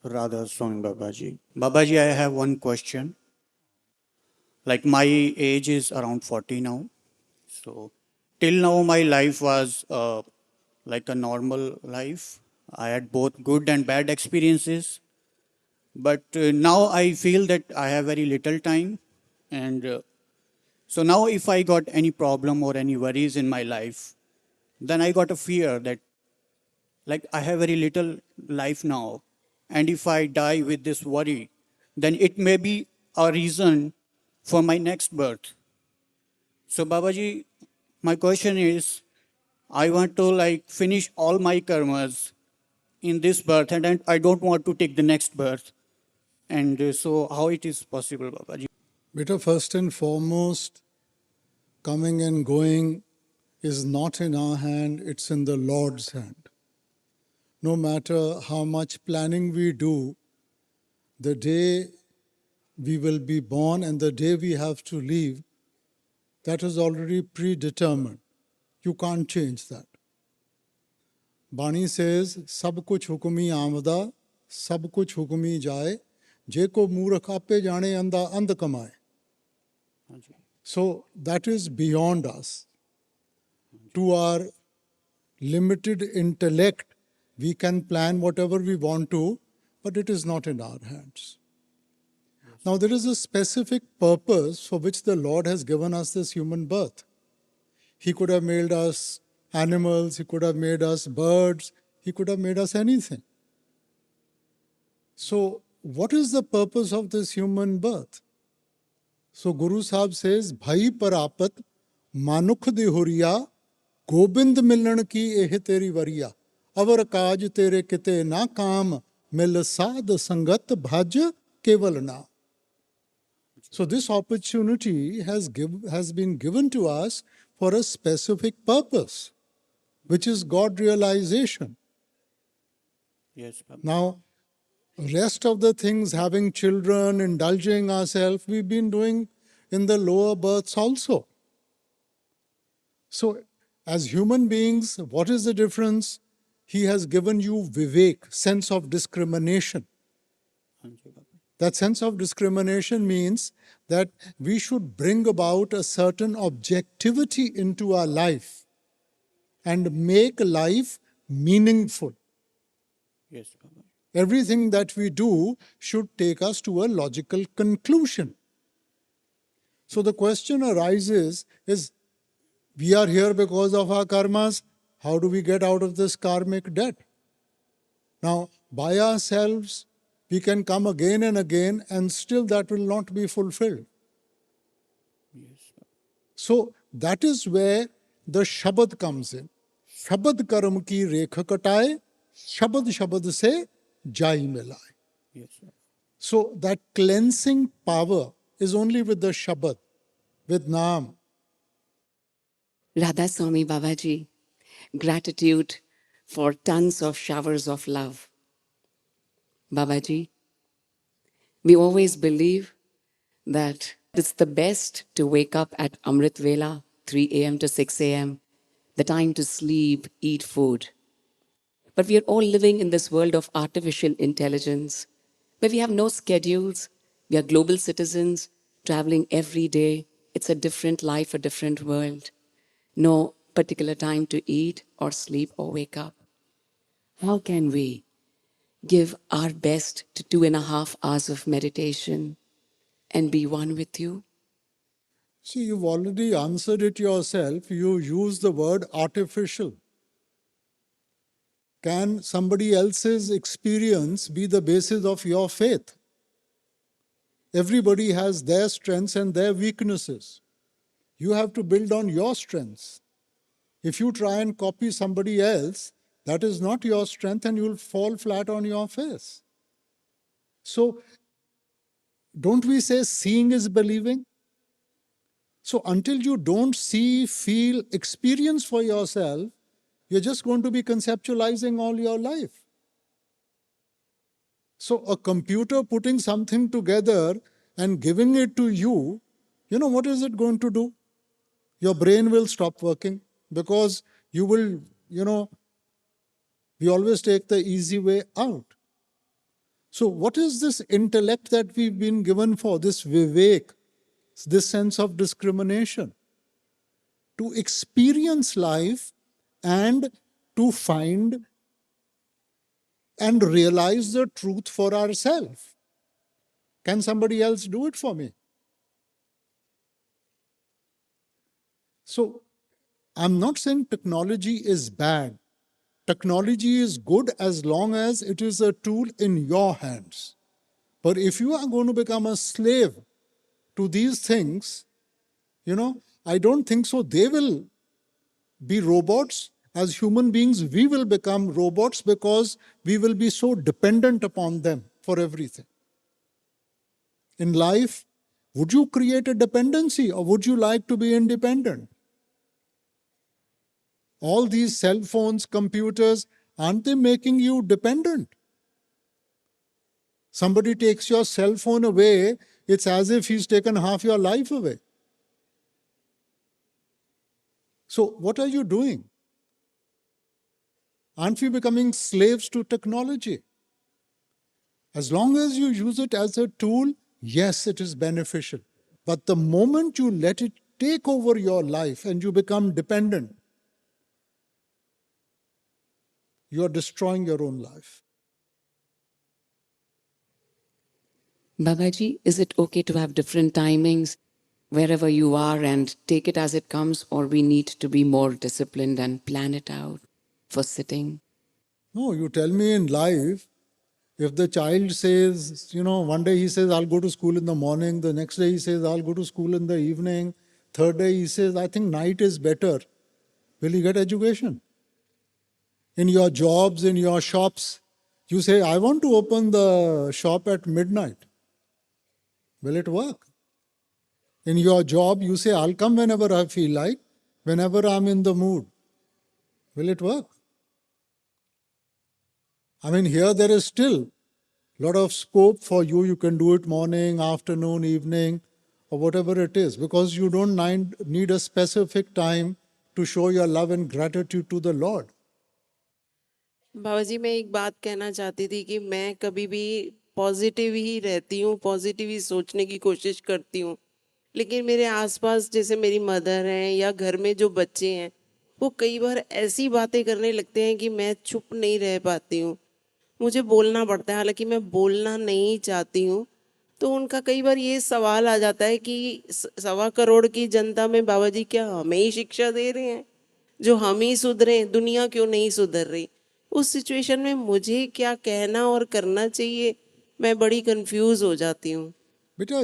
Radha Swami Babaji. Babaji, I have one question. Like my age is around 40 now. So till now my life was like a normal life. I had both good and bad experiences. But now I feel that I have very little time. And so now if I got any problem or any worries in my life, then I got a fear that like I have very little life now. And if I die with this worry, then it may be a reason for my next birth. So Babaji, my question is, I want to like finish all my karmas in this birth and then I don't want to take the next birth. And so how it is possible, Babaji? Beta, first and foremost, coming and going is not in our hand, it's in the Lord's hand. No matter how much planning we do, the day we will be born and the day we have to leave, that is already predetermined. You can't change that. Bani says, Sab kuch hukumi amda, sab kuch hukumi jaye, je ko मूर्ख आपे जाने अंधा अंध कमाए. So that is beyond us. To our limited intellect, we can plan whatever we want to, but it is not in our hands. Now, there is a specific purpose for which the Lord has given us this human birth. He could have made us animals, He could have made us birds, He could have made us anything. So, what is the purpose of this human birth? So, Guru Sahib says, Bhai parapat manukh dihuriya Gobind मिलन की एह तेरी वरिया अवर काज तेरे किते ना काम मिल साध संगत भज केवल ना. So this opportunity has been given to us for a specific purpose, which is God realization. Yes, Baba. Now, rest of the things, having children, indulging ourselves, we've been doing in the lower births also. So, as human beings, what is the difference? He has given you vivek, sense of discrimination. That sense of discrimination means that we should bring about a certain objectivity into our life and make life meaningful. Yes, Baba. Everything that we do should take us to a logical conclusion. So the question arises is, we are here because of our karmas. How do we get out of this karmic debt? Now, by ourselves, we can come again and again, and still that will not be fulfilled. Yes, Baba. So, that is where the Shabad comes in. Shabad karam ki rekha kataye, Shabad Shabad se jai milai. Yes, Baba. So, that cleansing power is only with the Shabad, with Naam. Radha Swami Babaji, gratitude for tons of showers of love. Babaji, we always believe that it's the best to wake up at Amrit Vela, 3 a.m. to 6 a.m., the time to sleep, eat food. But we are all living in this world of artificial intelligence, where we have no schedules, we are global citizens, traveling every day. It's a different life, a different world. No particular time to eat or sleep or wake up. How can we give our best to 2.5 hours of meditation and be one with you? See, you've already answered it yourself. You use the word artificial. Can somebody else's experience be the basis of your faith? Everybody has their strengths and their weaknesses. You have to build on your strengths. If you try and copy somebody else, that is not your strength and you'll fall flat on your face. So, don't we say seeing is believing? So, until you don't see, feel, experience for yourself, you're just going to be conceptualizing all your life. So, a computer putting something together and giving it to you, you know what is it going to do? Your brain will stop working because you will, we always take the easy way out. So what is this intellect that we've been given for, this vivek, this sense of discrimination? To experience life and to find and realize the truth for ourselves. Can somebody else do it for me? So I'm not saying technology is bad. Technology is good as long as it is a tool in your hands. But if you are going to become a slave to these things, I don't think so. They will be robots. As human beings, we will become robots because we will be so dependent upon them for everything. In life, would you create a dependency or would you like to be independent? All these cell phones, computers, aren't they making you dependent? Somebody takes your cell phone away, it's as if he's taken half your life away. So what are you doing? Aren't we becoming slaves to technology? As long as you use it as a tool, yes, it is beneficial. But the moment you let it take over your life and you become dependent, you are destroying your own life. Babaji, is it okay to have different timings wherever you are and take it as it comes, or we need to be more disciplined and plan it out for sitting? No, you tell me in life, if the child says, one day he says, I'll go to school in the morning, the next day he says, I'll go to school in the evening, third day he says, I think night is better, will he get education? In your jobs, in your shops, you say, I want to open the shop at midnight. Will it work? In your job, you say, I'll come whenever I feel like, whenever I'm in the mood. Will it work? I mean, here there is still a lot of scope for you. You can do it morning, afternoon, evening, or whatever it is, because you don't need a specific time to show your love and gratitude to the Lord. बाबा जी, मैं एक बात कहना चाहती थी कि मैं कभी भी पॉजिटिव ही रहती हूँ, पॉजिटिव ही सोचने की कोशिश करती हूँ, लेकिन मेरे आसपास जैसे मेरी मदर हैं या घर में जो बच्चे हैं, वो कई बार ऐसी बातें करने लगते हैं कि मैं चुप नहीं रह पाती हूँ, मुझे बोलना पड़ता है, हालांकि मैं बोलना नहीं चाहती हूँ। तो उनका कई बार ये सवाल आ जाता है कि 1.25 करोड़ की जनता में बाबा जी क्या हमें ही शिक्षा दे रहे हैं? जो हम ही सुधरे, दुनिया क्यों नहीं सुधर रही? उस सिचुएशन में मुझे क्या कहना और करना चाहिए, मैं बड़ी कंफ्यूज हो जाती हूँ। बेटा,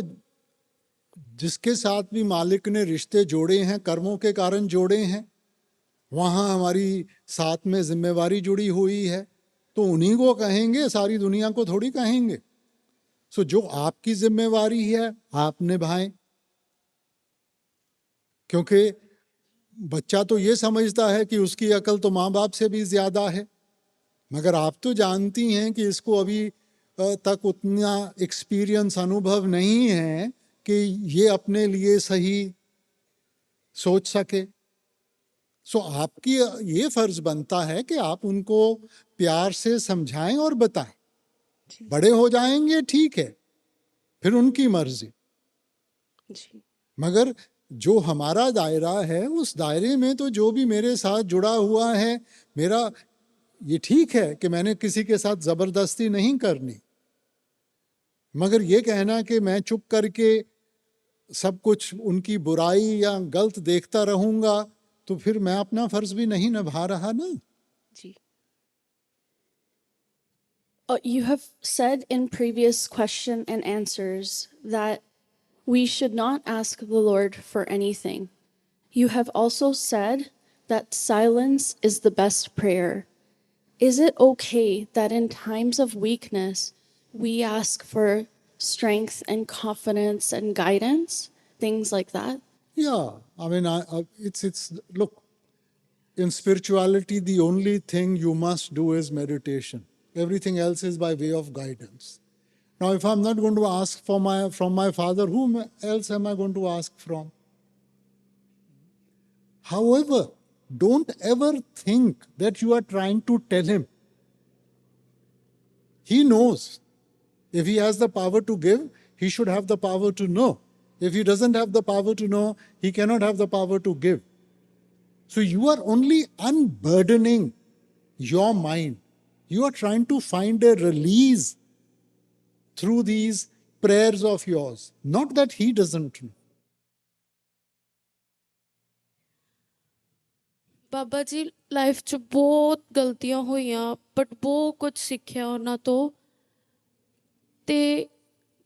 जिसके साथ भी मालिक ने रिश्ते जोड़े हैं, कर्मों के कारण जोड़े हैं, वहाँ हमारी साथ में जिम्मेवारी जुड़ी हुई है, तो उन्हीं को कहेंगे, सारी दुनिया को थोड़ी कहेंगे। सो जो आपकी जिम्मेवारी है आप निभाएं, क्योंकि बच्चा तो ये समझता है कि उसकी अकल तो माँ बाप से भी ज्यादा है, मगर आप तो जानती हैं कि इसको अभी तक उतना एक्सपीरियंस, अनुभव नहीं है कि ये अपने लिए सही सोच सके। सो आपकी ये फर्ज बनता है कि आप उनको प्यार से समझाएं और बताएं। बड़े हो जाएंगे ठीक है, फिर उनकी मर्जी, मगर जो हमारा दायरा है उस दायरे में तो जो भी मेरे साथ जुड़ा हुआ है, मेरा ये ठीक है कि मैंने किसी के साथ जबरदस्ती नहीं करनी, मगर ये कहना कि मैं चुप करके सब कुछ उनकी बुराई या गलत देखता रहूंगा, तो फिर मैं अपना फर्ज भी नहीं निभा रहा ना। जी। You have said in previous question and answers that we should not ask the Lord for anything. You have also said that silence is the best prayer. Is it okay that in times of weakness, we ask for strength and confidence and guidance, things like that? Yeah, I mean, it's look, in spirituality, the only thing you must do is meditation. Everything else is by way of guidance. Now, if I'm not going to ask from my father, whom else am I going to ask from? However, don't ever think that you are trying to tell him. He knows. If he has the power to give, he should have the power to know. If he doesn't have the power to know, he cannot have the power to give. So you are only unburdening your mind. You are trying to find a release through these prayers of yours. Not that he doesn't know. Baba ji life 'ਚ ਬਹੁਤ ਗਲਤੀਆਂ ਹੋਈਆਂ but ਬਹੁਤ ਕੁਝ ਸਿੱਖਿਆ ਉਹਨਾਂ ਤੋਂ ਤੇ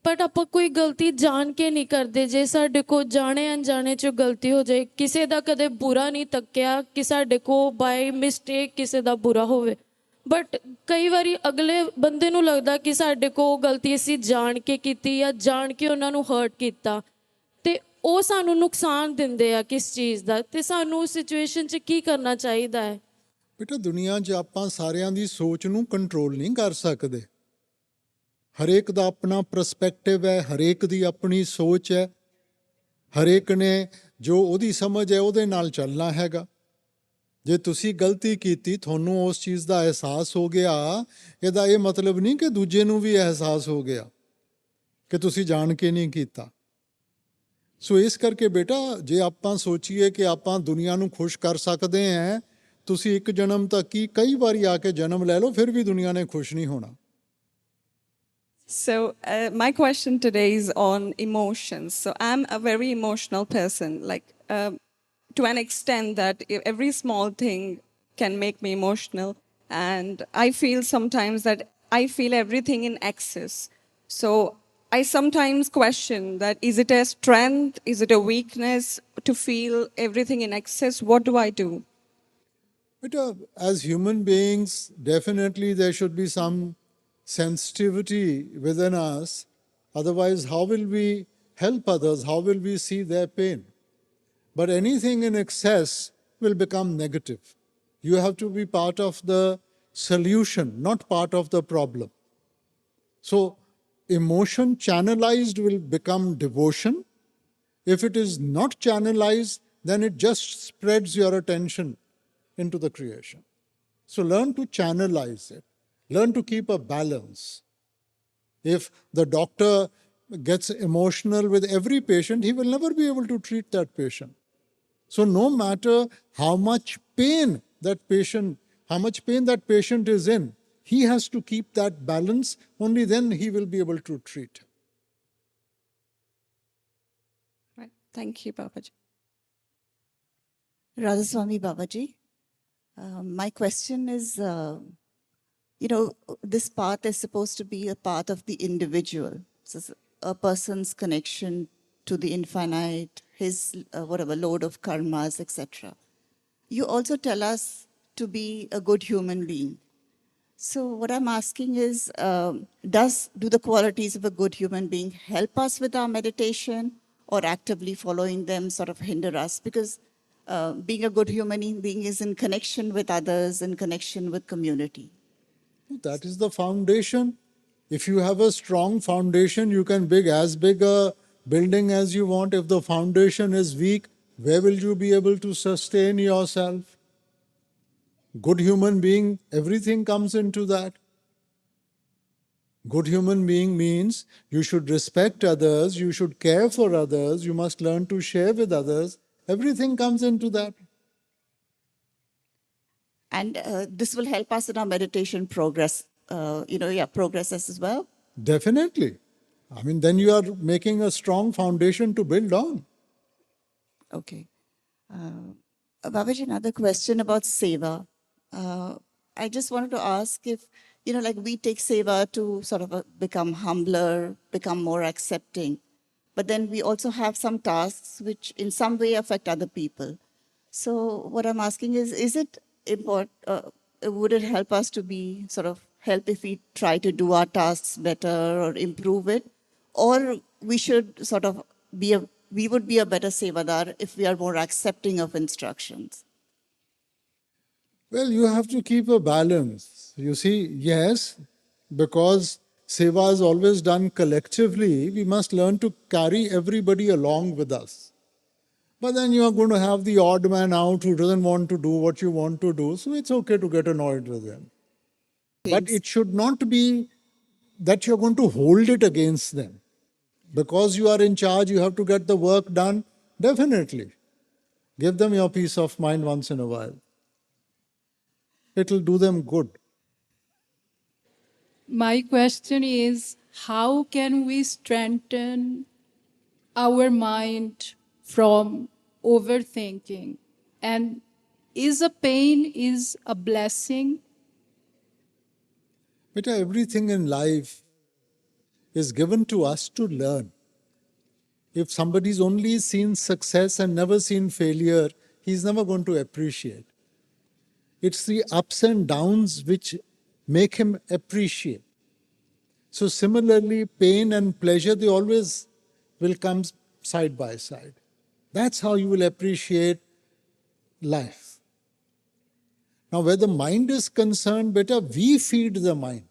ਬਟ ਆਪਾਂ ਕੋਈ ਗਲਤੀ ਜਾਣ ਕੇ ਨਹੀਂ ਕਰਦੇ ਜੇ ਸਾਡੇ ਕੋਲ ਜਾਣੇ ਅਣਜਾਣੇ 'ਚ ਗਲਤੀ ਹੋ ਜਾਏ ਕਿਸੇ ਦਾ ਕਦੇ ਬੁਰਾ ਨਹੀਂ ਤੱਕਿਆ ਕਿ ਸਾਡੇ ਕੋਲ ਬਾਈ ਮਿਸਟੇਕ ਕਿਸੇ ਦਾ ਬੁਰਾ ਹੋਵੇ ਬਟ ਕਈ ਵਾਰੀ ਅਗਲੇ ਬੰਦੇ ਨੂੰ ਲੱਗਦਾ ਕਿ ਸਾਡੇ ਕੋਲ ਗਲਤੀ ਅਸੀਂ ਜਾਣ ਕੇ ਕੀਤੀ ਜਾਂ ਜਾਣ ਕੇ ਉਹਨਾਂ ਨੂੰ ਹਰਟ ਕੀਤਾ ਤੇ ਉਹ ਸਾਨੂੰ ਨੁਕਸਾਨ ਦਿੰਦੇ ਆ ਕਿਸ ਚੀਜ਼ ਦਾ ਤੇ ਸਾਨੂੰ ਉਸ ਸਿਚੁਏਸ਼ਨ 'ਚ ਕੀ ਕਰਨਾ ਚਾਹੀਦਾ ਹੈ ਬੇਟਾ ਦੁਨੀਆ 'ਚ ਆਪਾਂ ਸਾਰਿਆਂ ਦੀ ਸੋਚ ਨੂੰ ਕੰਟਰੋਲ ਨਹੀਂ ਕਰ ਸਕਦੇ ਹਰੇਕ ਦਾ ਆਪਣਾ ਪਰਸਪੈਕਟਿਵ ਹੈ ਹਰੇਕ ਦੀ ਆਪਣੀ ਸੋਚ ਹੈ ਹਰੇਕ ਨੇ ਜੋ ਉਹਦੀ ਸਮਝ ਹੈ ਉਹਦੇ ਨਾਲ ਚੱਲਣਾ ਹੈਗਾ ਜੇ ਤੁਸੀਂ ਗਲਤੀ ਕੀਤੀ ਤੁਹਾਨੂੰ ਉਸ ਚੀਜ਼ ਦਾ ਅਹਿਸਾਸ ਹੋ ਗਿਆ ਇਹਦਾ ਇਹ ਮਤਲਬ ਨਹੀਂ ਕਿ ਦੂਜੇ ਨੂੰ ਵੀ ਅਹਿਸਾਸ ਹੋ ਗਿਆ ਕਿ ਤੁਸੀਂ ਜਾਣ ਕੇ ਨਹੀਂ ਕੀਤਾ ਸੋ ਇਸ ਕਰਕੇ ਬੇਟਾ ਜੇ ਆਪਾਂ ਸੋਚੀਏ ਕਿ ਆਪਾਂ ਦੁਨੀਆ ਨੂੰ ਖੁਸ਼ ਕਰ ਸਕਦੇ ਹਾਂ ਤੁਸੀਂ ਇੱਕ ਜਨਮ ਤੱਕ ਹੀ ਕਈ ਵਾਰੀ ਆ ਕੇ ਜਨਮ ਲੈ ਲਓ ਫਿਰ ਵੀ ਦੁਨੀਆ ਨੇ ਖੁਸ਼ ਨਹੀਂ ਹੋਣਾ So, my question today is on emotions. So, I'm a very emotional person, to an extent that every small thing can make me emotional. And I feel sometimes that I feel everything in excess. So, I sometimes question that is it a strength, is it a weakness to feel everything in excess? What do I do? But as human beings, definitely there should be some sensitivity within us. Otherwise, how will we help others? How will we see their pain? But anything in excess will become negative. You have to be part of the solution, not part of the problem. So, emotion channelized will become devotion. If it is not channelized, then it just spreads your attention into the creation. So, learn to channelize it. Learn to keep a balance. If the doctor gets emotional with every patient, he will never be able to treat that patient. So no matter how much pain that patient is in, he has to keep that balance. Only then he will be able to treat. Right. Thank you, Babaji. Radhaswami Babaji, my question is, this path is supposed to be a path of the individual. So a person's connection to the infinite, his load of karmas, etc. You also tell us to be a good human being. So what I'm asking is, do the qualities of a good human being help us with our meditation, or actively following them sort of hinder us? Because being a good human being is in connection with others, in connection with community. That is the foundation. If you have a strong foundation, you can build as big a building as you want. If the foundation is weak, where will you be able to sustain yourself? Good human being, everything comes into that. Good human being means you should respect others, you should care for others, you must learn to share with others. Everything comes into that. And this will help us in our meditation progress, progresses as well. Definitely. I mean, then you are making a strong foundation to build on. Okay. Babaji, another question about seva. I just wanted to ask if, we take seva to sort of become humbler, become more accepting. But then we also have some tasks which in some way affect other people. So what I'm asking is it important, would it help us to be help if we try to do our tasks better or improve it? Or we should we would be a better sevadar if we are more accepting of instructions? Well, you have to keep a balance. You see, yes, because seva is always done collectively, we must learn to carry everybody along with us. But then you are going to have the odd man out who doesn't want to do what you want to do. So it's okay to get annoyed with him. But it should not be that you're going to hold it against them. Because you are in charge, you have to get the work done. Definitely. Give them your peace of mind once in a while. It will do them good. My question is, how can we strengthen our mind from overthinking? And is a pain is a blessing? Beta, everything in life is given to us to learn. If somebody's only seen success and never seen failure, he's never going to appreciate. It's the ups and downs which make him appreciate. So similarly, pain and pleasure, they always will come side by side. That's how you will appreciate life. Now, where the mind is concerned, beta, we feed the mind.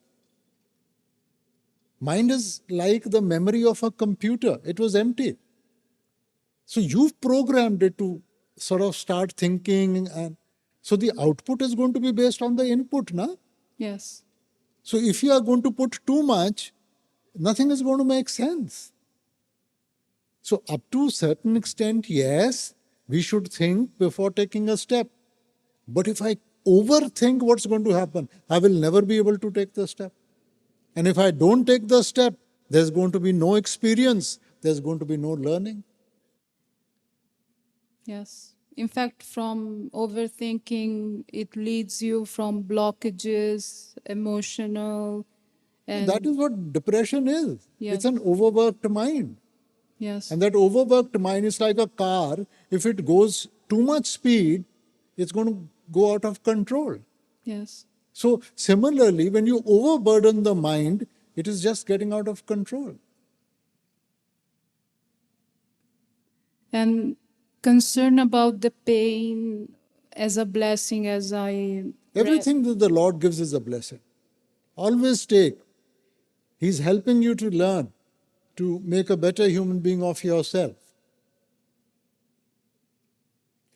Mind is like the memory of a computer. It was empty. So you've programmed it to sort of start thinking, and so the output is going to be based on the input, na? Yes. So if you are going to put too much, nothing is going to make sense. So up to a certain extent, yes, we should think before taking a step. But if I overthink what's going to happen, I will never be able to take the step. And if I don't take the step, there's going to be no experience, there's going to be no learning. Yes. In fact, from overthinking, it leads you from blockages, emotional, and That is what depression is. Yes. It's an overworked mind. yes, And that overworked mind is like a car. If it goes too much speed, it's going to go out of control. yes, So similarly, when you overburden the mind, it is just getting out of control. and concern about the pain as a blessing, as I read. Everything that the Lord gives is a blessing. Always take. He's helping you to learn, to make a better human being of yourself.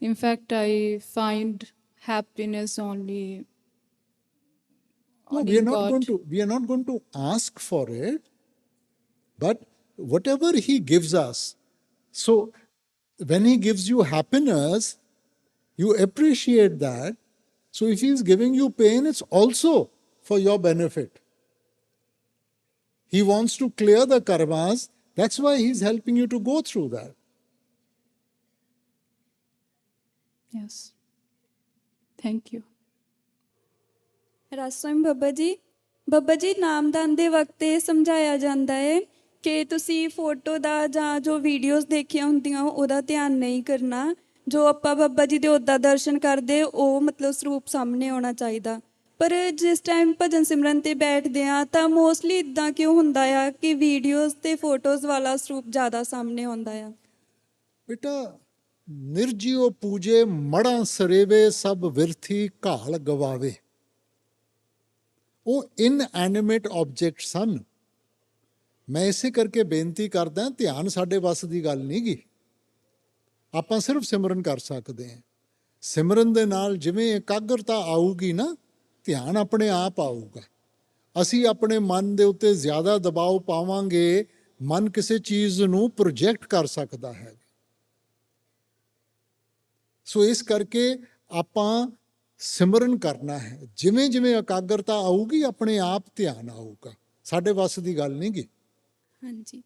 In fact, I find happiness only. No, only we are not going to ask for it, but whatever He gives us. So when He gives you happiness, you appreciate that. So if He's giving you pain, it's also for your benefit. He wants to clear the karmas. That's why He's helping you to go through that. Yes. Thank you. ਰਾਜਸਵਾਮੀ ਬੱਬਾ ਜੀ ਨਾਮਦਾਨ ਦੇ ਵਕਤ ਇਹ ਸਮਝਾਇਆ ਜਾਂਦਾ ਹੈ ਕਿ ਤੁਸੀਂ photo ਦਾ ਜਾਂ ਜੋ ਵੀਡੀਓਜ਼ ਦੇਖੀਆਂ ਹੁੰਦੀਆਂ ਉਹਦਾ ਧਿਆਨ ਨਹੀਂ ਕਰਨਾ, ਜੋ ਆਪਾਂ ਬੱਬਾ ਜੀ ਦੇ ਉੱਦਾਂ ਦਰਸ਼ਨ ਕਰਦੇ ਉਹ ਮਤਲਬ ਸਰੂਪ ਸਾਹਮਣੇ ਆਉਣਾ ਚਾਹੀਦਾ। ਪਰ ਜਿਸ ਟਾਈਮ ਭਜਨ ਸਿਮਰਨ ਤੇ ਬੈਠਦੇ ਆ ਤਾਂ ਮੋਸਟਲੀ ਇਦਾਂ ਕਿਉਂ ਹੁੰਦਾ ਆ ਕਿ ਵੀਡੀਓਜ਼ ਤੇ ਫੋਟੋਜ਼ ਵਾਲਾ ਸਰੂਪ ਜ਼ਿਆਦਾ ਸਾਹਮਣੇ ਆਉਂਦਾ ਆ? बेटा, निर्जियो पूजे मड़ा सरेवे सब विरथी घाल गवावे। ਉਹ ਇਨਐਨੀਮੇਟ ਆਬਜੈਕਟਸ ਹਨ। ਮੈਂ ਇਸੇ ਕਰਕੇ ਬੇਨਤੀ ਕਰਦਾ, ਧਿਆਨ ਸਾਡੇ ਵੱਸ ਦੀ ਗੱਲ ਨਹੀਂ ਗੀ। ਆਪਾਂ ਸਿਰਫ ਸਿਮਰਨ ਕਰ ਸਕਦੇ ਹਾਂ। ਸਿਮਰਨ ਦੇ ਨਾਲ ਜਿਵੇਂ ਇਕਾਗਰਤਾ ਆਊਗੀ ਨਾ, ਧਿਆਨ ਆਪਣੇ ਆਪ ਆਊਗਾ। ਅਸੀਂ ਆਪਣੇ ਮਨ ਦੇ ਉੱਤੇ ਜ਼ਿਆਦਾ ਦਬਾਅ ਪਾਵਾਂਗੇ, ਮਨ ਕਿਸੇ ਚੀਜ਼ ਨੂੰ ਪ੍ਰੋਜੈਕਟ ਕਰ ਸਕਦਾ ਹੈ। ਸੋ ਇਸ ਕਰਕੇ ਆਪਾਂ ਸਿਮਰਨ ਕਰਨਾ ਹੈ। ਜਿਵੇਂ ਜਿਵੇਂ ਇਕਾਗਰਤਾ ਆਊਗੀ, ਆਪਣੇ ਆਪ ਧਿਆਨ ਆਊਗਾ। ਸਾਡੇ ਵੱਸ ਦੀ ਗੱਲ ਨਹੀਂ ਗੀ। ਹਾਂਜੀ।